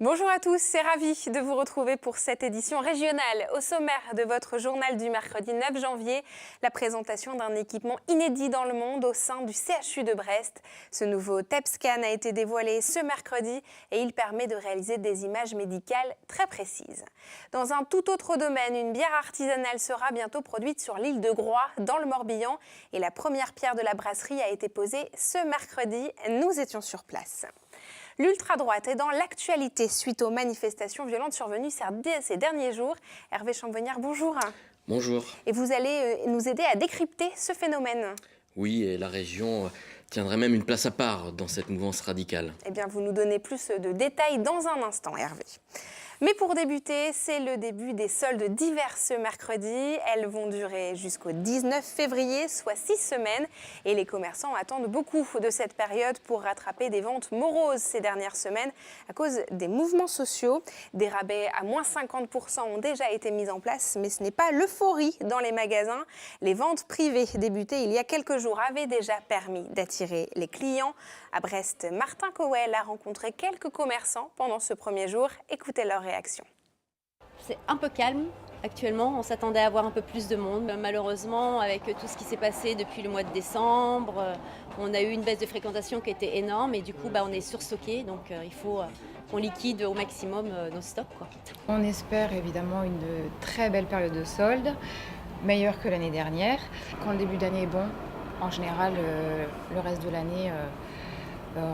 Bonjour à tous, c'est ravi de vous retrouver pour cette édition régionale. Au sommaire de votre journal du mercredi 9 janvier, la présentation d'un équipement inédit dans le monde au sein du CHU de Brest. Ce nouveau TEP-scan a été dévoilé ce mercredi et il permet de réaliser des images médicales très précises. Dans un tout autre domaine, une bière artisanale sera bientôt produite sur l'île de Groix, dans le Morbihan, et la première pierre de la brasserie a été posée ce mercredi. Nous étions sur place. L'ultra-droite est dans l'actualité suite aux manifestations violentes survenues ces derniers jours. Hervé Chambognard, bonjour. Bonjour. Et vous allez nous aider à décrypter ce phénomène. Oui, et la région tiendrait même une place à part dans cette mouvance radicale. Eh bien, vous nous donnez plus de détails dans un instant, Hervé. Mais pour débuter, c'est le début des soldes d'hiver ce mercredi. Elles vont durer jusqu'au 19 février, soit 6 semaines. Et les commerçants attendent beaucoup de cette période pour rattraper des ventes moroses ces dernières semaines à cause des mouvements sociaux. Des rabais à moins 50% ont déjà été mis en place, mais ce n'est pas l'euphorie dans les magasins. Les ventes privées débutées il y a quelques jours avaient déjà permis d'attirer les clients. À Brest, Martin Cowell a rencontré quelques commerçants pendant ce premier jour. Écoutez leur réaction. C'est un peu calme actuellement, on s'attendait à avoir un peu plus de monde. Malheureusement, avec tout ce qui s'est passé depuis le mois de décembre, on a eu une baisse de fréquentation qui était énorme et du coup on est surstocké, donc il faut qu'on liquide au maximum nos stocks, quoi. On espère évidemment une très belle période de soldes, meilleure que l'année dernière. Quand le début d'année est bon, en général le reste de l'année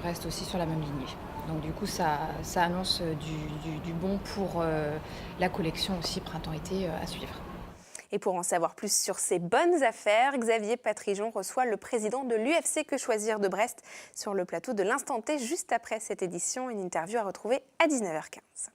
reste aussi sur la même lignée. Donc du coup, ça annonce du bon pour la collection aussi printemps-été à suivre. Et pour en savoir plus sur ces bonnes affaires, Xavier Patrijon reçoit le président de l'UFC Que Choisir de Brest sur le plateau de l'Instant T juste après cette édition. Une interview à retrouver à 19h15.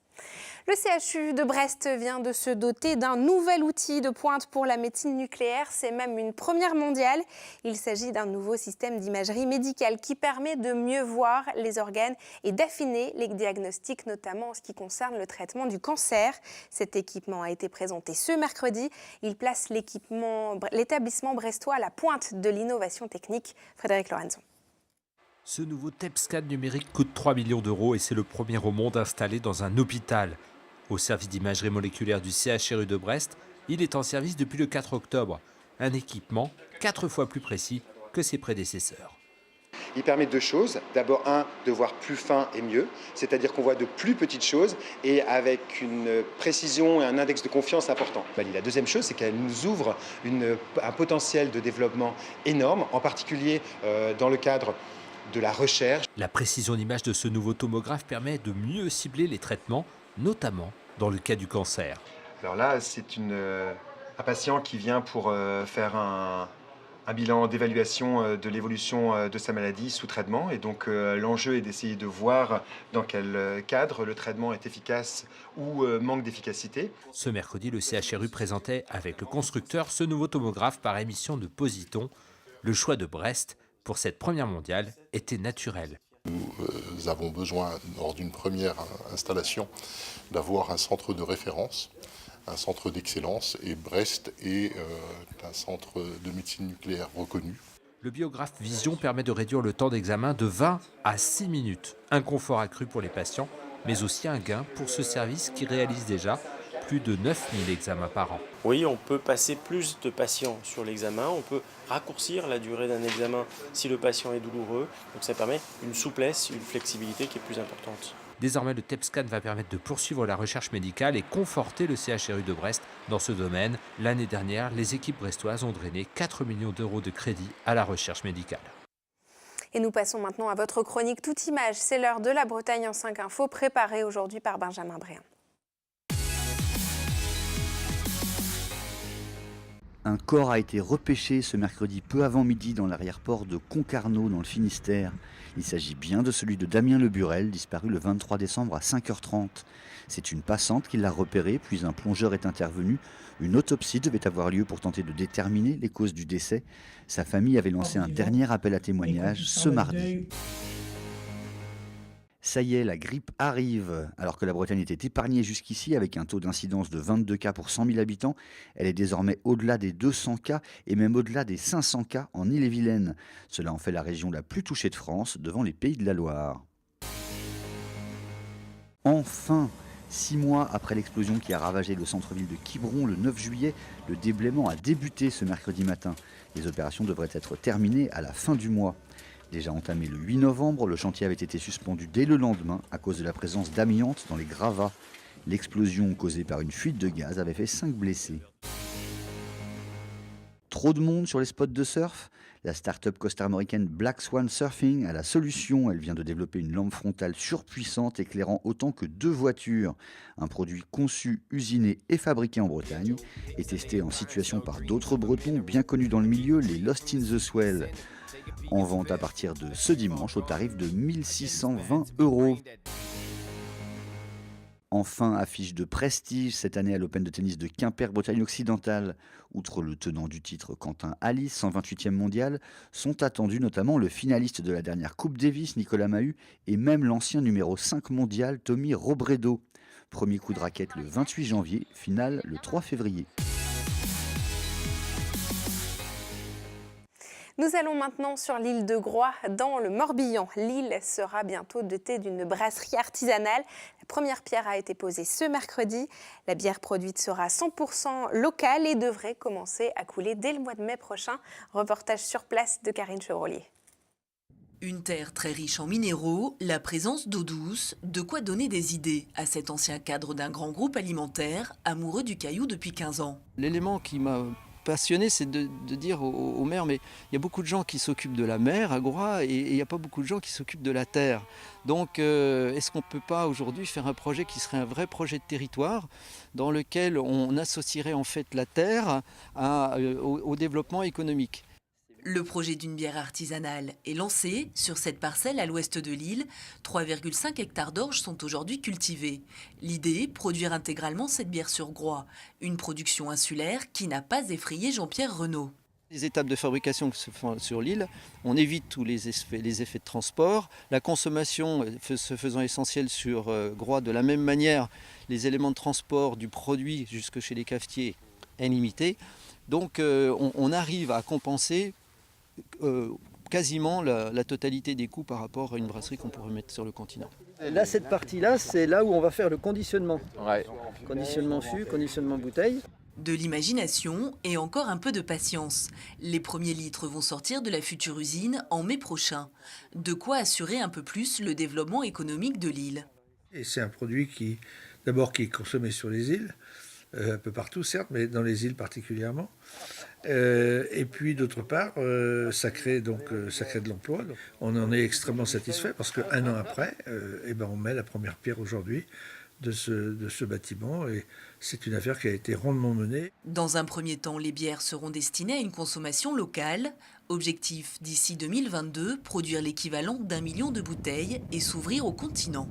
Le CHU de Brest vient de se doter d'un nouvel outil de pointe pour la médecine nucléaire. C'est même une première mondiale. Il s'agit d'un nouveau système d'imagerie médicale qui permet de mieux voir les organes et d'affiner les diagnostics, notamment en ce qui concerne le traitement du cancer. Cet équipement a été présenté ce mercredi. Il place l'établissement brestois à la pointe de l'innovation technique. Frédéric Lorenzo. Ce nouveau TEP-scan numérique coûte 3 millions d'euros et c'est le premier au monde installé dans un hôpital. Au service d'imagerie moléculaire du CHRU de Brest, il est en service depuis le 4 octobre. Un équipement 4 fois plus précis que ses prédécesseurs. Il permet deux choses. D'abord, de voir plus fin et mieux, c'est-à-dire qu'on voit de plus petites choses et avec une précision et un index de confiance important. La deuxième chose, c'est qu'elle nous ouvre un potentiel de développement énorme, en particulier dans le cadre de la recherche. La précision d'image de ce nouveau tomographe permet de mieux cibler les traitements, notamment dans le cas du cancer. Alors là, c'est un patient qui vient pour faire un bilan d'évaluation de l'évolution de sa maladie sous traitement. Et donc l'enjeu est d'essayer de voir dans quel cadre le traitement est efficace ou manque d'efficacité. Ce mercredi, le CHRU présentait avec le constructeur ce nouveau tomographe par émission de Positon. Le choix de Brest pour cette première mondiale était naturel. Nous avons besoin, lors d'une première installation, d'avoir un centre de référence, un centre d'excellence, et Brest est un centre de médecine nucléaire reconnu. Le biographe Vision permet de réduire le temps d'examen de 20 à 6 minutes. Un confort accru pour les patients, mais aussi un gain pour ce service qui réalise déjà plus de 9000 examens par an. Oui, on peut passer plus de patients sur l'examen, on peut raccourcir la durée d'un examen si le patient est douloureux, donc ça permet une souplesse, une flexibilité qui est plus importante. Désormais, le TEP-scan va permettre de poursuivre la recherche médicale et conforter le CHRU de Brest dans ce domaine. L'année dernière, les équipes brestoises ont drainé 4 millions d'euros de crédit à la recherche médicale. Et nous passons maintenant à votre chronique Toute Image. C'est l'heure de la Bretagne en 5 infos, préparée aujourd'hui par Benjamin Bréant. Un corps a été repêché ce mercredi peu avant midi dans l'arrière-port de Concarneau dans le Finistère. Il s'agit bien de celui de Damien Le Burel, disparu le 23 décembre à 5h30. C'est une passante qui l'a repéré, puis un plongeur est intervenu. Une autopsie devait avoir lieu pour tenter de déterminer les causes du décès. Sa famille avait lancé un dernier appel à témoignage ce mardi. Ça y est, la grippe arrive. Alors que la Bretagne était épargnée jusqu'ici avec un taux d'incidence de 22 cas pour 100 000 habitants, elle est désormais au-delà des 200 cas et même au-delà des 500 cas en Ille-et-Vilaine. Cela en fait la région la plus touchée de France devant les Pays de la Loire. Enfin, 6 mois après l'explosion qui a ravagé le centre-ville de Quiberon le 9 juillet, le déblaiement a débuté ce mercredi matin. Les opérations devraient être terminées à la fin du mois. Déjà entamé le 8 novembre, le chantier avait été suspendu dès le lendemain à cause de la présence d'amiante dans les gravats. L'explosion causée par une fuite de gaz avait fait 5 blessés. Trop de monde sur les spots de surf ? La start-up costarmoricaine Black Swan Surfing a la solution. Elle vient de développer une lampe frontale surpuissante éclairant autant que 2 voitures. Un produit conçu, usiné et fabriqué en Bretagne et testé en situation par d'autres Bretons bien connus dans le milieu, les Lost in the Swell. En vente à partir de ce dimanche au tarif de 1 620 €. Enfin, affiche de prestige cette année à l'Open de tennis de Quimper, Bretagne occidentale. Outre le tenant du titre Quentin Halys, 128e mondial, sont attendus notamment le finaliste de la dernière Coupe Davis, Nicolas Mahut, et même l'ancien numéro 5 mondial, Tommy Robredo. Premier coup de raquette le 28 janvier, finale le 3 février. Nous allons maintenant sur l'île de Groix, dans le Morbihan. L'île sera bientôt dotée d'une brasserie artisanale. La première pierre a été posée ce mercredi. La bière produite sera 100% locale et devrait commencer à couler dès le mois de mai prochain. Reportage sur place de Karine Chevrolier. Une terre très riche en minéraux, la présence d'eau douce, de quoi donner des idées à cet ancien cadre d'un grand groupe alimentaire, amoureux du caillou depuis 15 ans. L'élément qui m'a passionné, c'est de dire aux maires, mais il y a beaucoup de gens qui s'occupent de la mer à Groix et il n'y a pas beaucoup de gens qui s'occupent de la terre. Donc est-ce qu'on ne peut pas aujourd'hui faire un projet qui serait un vrai projet de territoire dans lequel on associerait en fait la terre au développement économique ? Le projet d'une bière artisanale est lancé sur cette parcelle à l'ouest de l'île. 3,5 hectares d'orge sont aujourd'hui cultivés. L'idée, produire intégralement cette bière sur Groix. Une production insulaire qui n'a pas effrayé Jean-Pierre Renaud. Les étapes de fabrication qui se font sur l'île, on évite tous les effets de transport. La consommation se faisant essentielle sur Groix, de la même manière, les éléments de transport du produit jusque chez les cafetiers est limité. Donc on arrive à compenser quasiment la totalité des coûts par rapport à une brasserie qu'on pourrait mettre sur le continent. Là, cette partie-là, c'est là où on va faire le conditionnement. Ouais. Conditionnement fût, conditionnement bouteille. De l'imagination et encore un peu de patience. Les premiers litres vont sortir de la future usine en mai prochain. De quoi assurer un peu plus le développement économique de l'île. Et c'est un produit qui est consommé sur les îles, un peu partout certes, mais dans les îles particulièrement. Et puis d'autre part, ça crée de l'emploi. Donc, on en est extrêmement satisfait parce qu'un an après, on met la première pierre aujourd'hui de ce bâtiment et c'est une affaire qui a été rondement menée. Dans un premier temps, les bières seront destinées à une consommation locale. Objectif d'ici 2022, produire l'équivalent d'1 million de bouteilles et s'ouvrir au continent.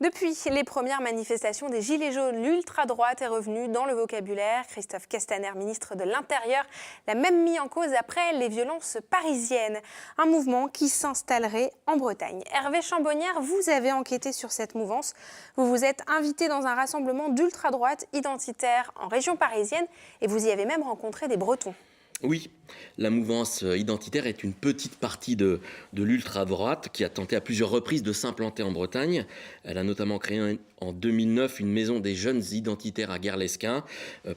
Depuis les premières manifestations des Gilets jaunes, l'ultra-droite est revenue dans le vocabulaire. Christophe Castaner, ministre de l'Intérieur, l'a même mis en cause après les violences parisiennes. Un mouvement qui s'installerait en Bretagne. Hervé Chambonnière, vous avez enquêté sur cette mouvance. Vous vous êtes invité dans un rassemblement d'ultra-droite identitaire en région parisienne et vous y avez même rencontré des Bretons. Oui, la mouvance identitaire est une petite partie de l'ultra-droite qui a tenté à plusieurs reprises de s'implanter en Bretagne. Elle a notamment créé en 2009 une maison des jeunes identitaires à Guerlesquin,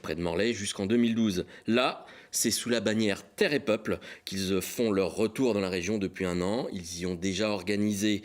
près de Morlaix, jusqu'en 2012. Là, c'est sous la bannière Terre et Peuple qu'ils font leur retour dans la région depuis un an. Ils y ont déjà organisé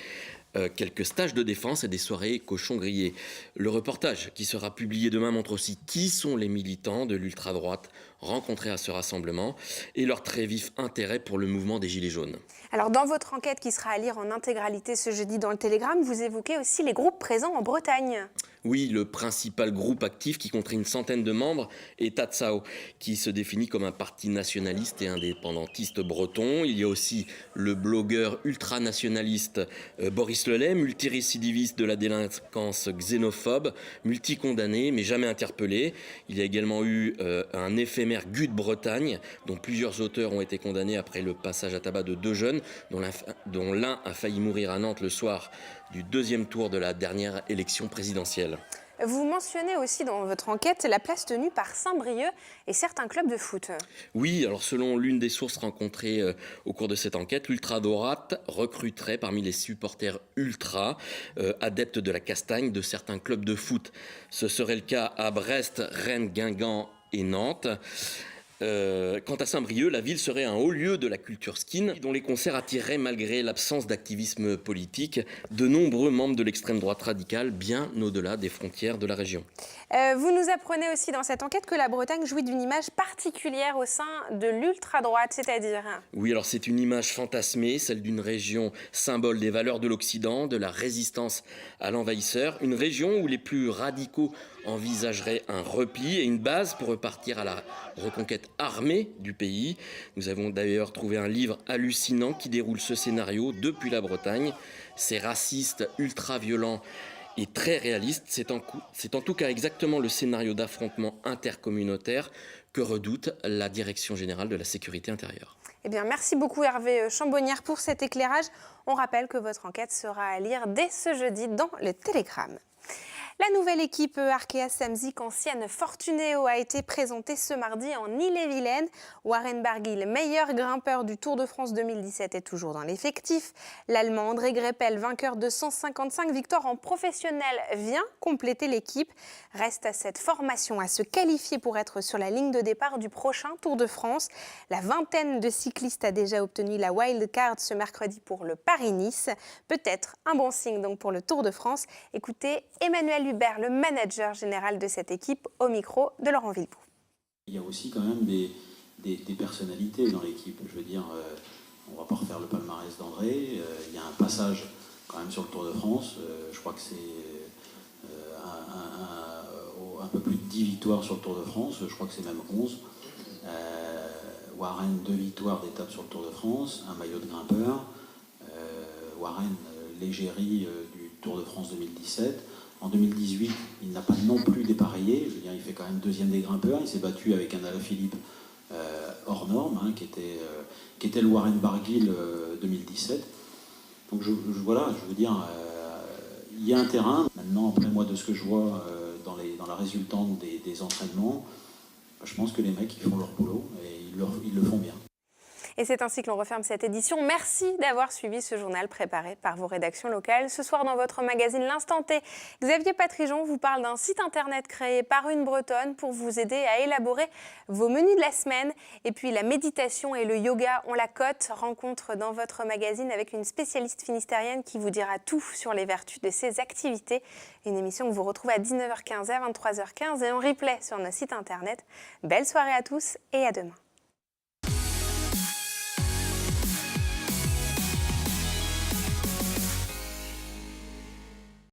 quelques stages de défense et des soirées cochons grillés. Le reportage qui sera publié demain montre aussi qui sont les militants de l'ultra-droite rencontrés à ce rassemblement et leur très vif intérêt pour le mouvement des Gilets jaunes. Alors dans votre enquête qui sera à lire en intégralité ce jeudi dans le Télégramme, vous évoquez aussi les groupes présents en Bretagne. Oui, le principal groupe actif qui compte une centaine de membres est Tatsao, qui se définit comme un parti nationaliste et indépendantiste breton. Il y a aussi le blogueur ultranationaliste Boris Lelay, multirécidiviste de la délinquance xénophobe, multicondamné mais jamais interpellé. Il y a également eu un éphémère GUD Bretagne, dont plusieurs auteurs ont été condamnés après le passage à tabac de 2 jeunes, dont l'un a failli mourir à Nantes le soir du 2e tour de la dernière élection présidentielle. Vous mentionnez aussi dans votre enquête la place tenue par Saint-Brieuc et certains clubs de foot. Oui, alors selon l'une des sources rencontrées au cours de cette enquête, l'ultra-droite recruterait parmi les supporters ultra adeptes de la castagne de certains clubs de foot. Ce serait le cas à Brest, Rennes, Guingamp et Nantes. Quant à Saint-Brieuc, la ville serait un haut lieu de la culture skin, dont les concerts attireraient, malgré l'absence d'activisme politique, de nombreux membres de l'extrême droite radicale, bien au-delà des frontières de la région. Vous nous apprenez aussi dans cette enquête que la Bretagne jouit d'une image particulière au sein de l'ultra-droite, c'est-à-dire... Oui, alors c'est une image fantasmée, celle d'une région symbole des valeurs de l'Occident, de la résistance à l'envahisseur, une région où les plus radicaux envisageraient un repli et une base pour repartir à la reconquête armée du pays. Nous avons d'ailleurs trouvé un livre hallucinant qui déroule ce scénario depuis la Bretagne. C'est raciste, ultra-violent et très réaliste. C'est en tout cas exactement le scénario d'affrontement intercommunautaire que redoute la Direction générale de la sécurité intérieure. Eh bien, merci beaucoup Hervé Chambonnière pour cet éclairage. On rappelle que votre enquête sera à lire dès ce jeudi dans le Télégramme. La nouvelle équipe Arkea Samsic, ancienne Fortunéo, a été présentée ce mardi en Ille-et-Vilaine. Warren Barguil, meilleur grimpeur du Tour de France 2017, est toujours dans l'effectif. L'Allemand André Greipel, vainqueur de 155 victoires en professionnel, vient compléter l'équipe. Reste à cette formation à se qualifier pour être sur la ligne de départ du prochain Tour de France. La vingtaine de cyclistes a déjà obtenu la wildcard ce mercredi pour le Paris-Nice. Peut-être un bon signe donc pour le Tour de France. Écoutez Emmanuel Hubert, le manager général de cette équipe, au micro de Laurent Villebout. Il y a aussi quand même des personnalités dans l'équipe. Je veux dire, on ne va pas refaire le palmarès d'André. Il y a un passage quand même sur le Tour de France. Je crois que c'est un peu plus de 10 victoires sur le Tour de France. Je crois que c'est même 11. Warren, 2 victoires d'étape sur le Tour de France, un maillot de grimpeur. Warren, l'égérie du Tour de France 2017. En 2018, il n'a pas non plus dépareillé. Je veux dire, il fait quand même 2e des grimpeurs. Il s'est battu avec un Alaphilippe hors norme, hein, qui était le Warren Barguil 2017. Donc voilà, je veux dire, il y a un terrain. Maintenant, après moi, de ce que je vois dans la résultante des entraînements, je pense que les mecs, ils font leur boulot et ils le font bien. Et c'est ainsi que l'on referme cette édition. Merci d'avoir suivi ce journal préparé par vos rédactions locales. Ce soir, dans votre magazine L'Instant T, Xavier Patrijon vous parle d'un site internet créé par une Bretonne pour vous aider à élaborer vos menus de la semaine. Et puis la méditation et le yoga ont la cote. Rencontre dans votre magazine avec une spécialiste finistérienne qui vous dira tout sur les vertus de ces activités. Une émission que vous retrouvez à 19h15 et à 23h15 et en replay sur notre site internet. Belle soirée à tous et à demain.